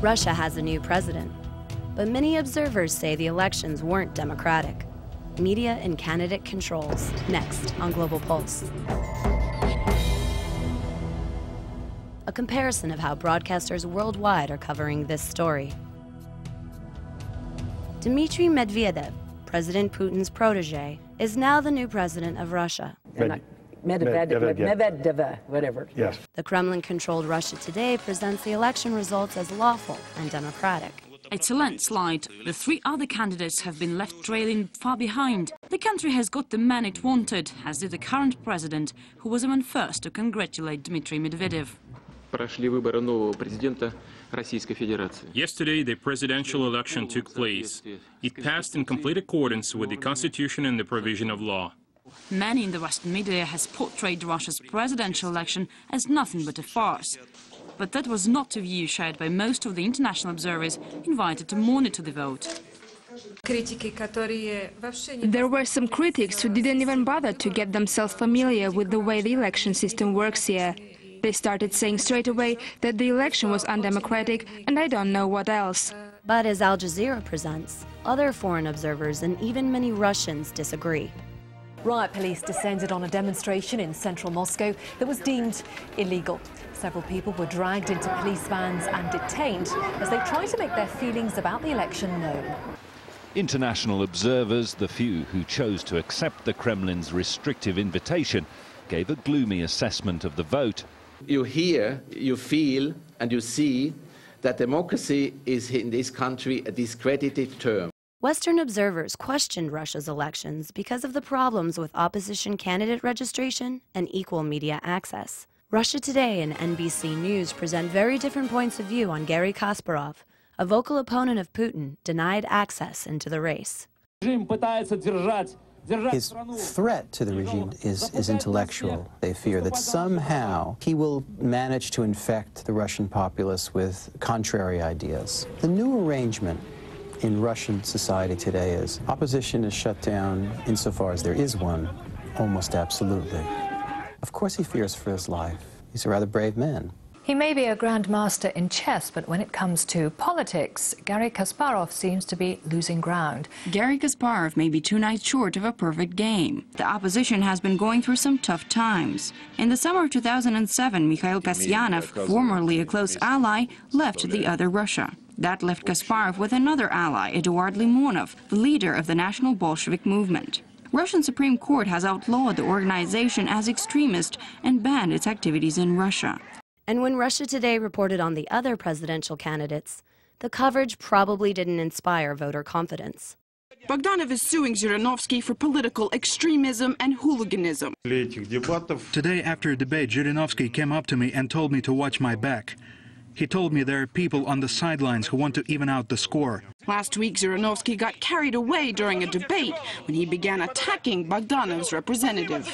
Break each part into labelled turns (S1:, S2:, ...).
S1: Russia has a new president, but many observers say the elections weren't democratic. Media and candidate controls, next on Global Pulse. A comparison of how broadcasters worldwide are covering this story. Dmitry Medvedev, President Putin's protege, is now the new president of Russia.
S2: Medvedev, whatever.
S3: Yes.
S1: The Kremlin-controlled Russia Today presents the election results as lawful and democratic.
S4: It's a landslide. The three other candidates have been left trailing far behind. The country has got the man it wanted, as did the current president, who was among first to congratulate Dmitry Medvedev.
S5: Yesterday, the presidential election took place. It passed in complete accordance with the constitution and the provision of law.
S4: Many in the Western media has portrayed Russia's presidential election as nothing but a farce. But that was not a view shared by most of the international observers invited to monitor the vote.
S6: There were some critics who didn't even bother to get themselves familiar with the way the election system works here. They started saying straight away that the election was undemocratic, and I don't know what else.
S1: But as Al Jazeera presents, other foreign observers and even many Russians disagree.
S7: Riot police descended on a demonstration in central Moscow that was deemed illegal. Several people were dragged into police vans and detained as they tried to make their feelings about the election known.
S8: International observers, the few who chose to accept the Kremlin's restrictive invitation, gave a gloomy assessment of the vote.
S9: You hear, you feel and you see that democracy is in this country a discredited term.
S1: Western observers questioned Russia's elections because of the problems with opposition candidate registration and equal media access. Russia Today and NBC News present very different points of view on Garry Kasparov, a vocal opponent of Putin, denied access into the race.
S10: His threat to the regime is intellectual. They fear that somehow he will manage to infect the Russian populace with contrary ideas. The new arrangement in Russian society today is opposition is shut down insofar as there is one, almost absolutely. Of course he fears for his life. He's a rather brave man.
S7: He may be a grandmaster in chess, but when it comes to politics, Garry Kasparov seems to be losing ground.
S4: Garry Kasparov may be 2 nights short of a perfect game. The opposition has been going through some tough times. In the summer of 2007, Mikhail Kasyanov, formerly a close ally, left the other Russia. That left Kasparov with another ally, Eduard Limonov, the leader of the National Bolshevik movement. Russian Supreme Court has outlawed the organization as extremist and banned its activities in Russia.
S1: And when Russia Today reported on the other presidential candidates, the coverage probably didn't inspire voter confidence.
S11: Bogdanov is suing Zhirinovsky for political extremism and hooliganism.
S12: Today, after a debate, Zhirinovsky came up to me and told me to watch my back. He told me there are people on the sidelines who want to even out the score.
S11: Last week, Zhirinovsky got carried away during a debate when he began attacking Bogdanov's representative.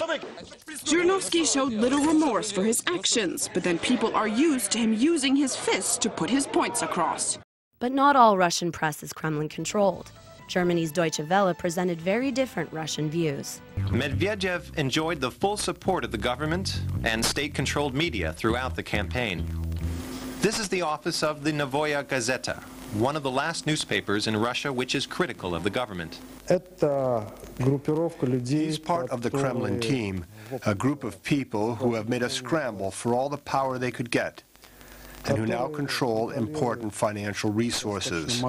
S11: Zhirinovsky showed little remorse for his actions, but then people are used to him using his fists to put his points across.
S1: But not all Russian press is Kremlin-controlled. Germany's Deutsche Welle presented very different Russian views.
S13: Medvedev enjoyed the full support of the government and state-controlled media throughout the campaign. This is the office of the Novoya Gazeta, one of the last newspapers in Russia which is critical of the government.
S3: He's part of the Kremlin team, a group of people who have made a scramble for all the power they could get, and who now control important financial resources.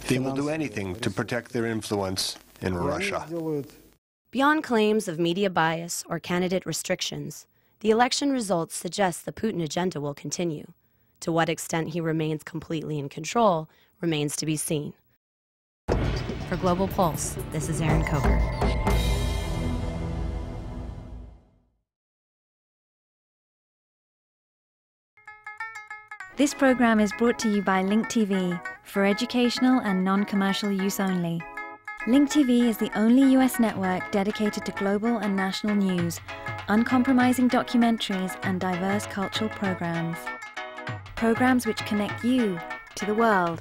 S3: They will do anything to protect their influence in Russia.
S1: Beyond claims of media bias or candidate restrictions, the election results suggest the Putin agenda will continue. To what extent he remains completely in control remains to be seen. For Global Pulse, this is Erin Coker.
S14: This program is brought to you by Link TV for educational and non-commercial use only. Link TV is the only US network dedicated to global and national news, uncompromising documentaries, and diverse cultural programs. Programs which connect you to the world.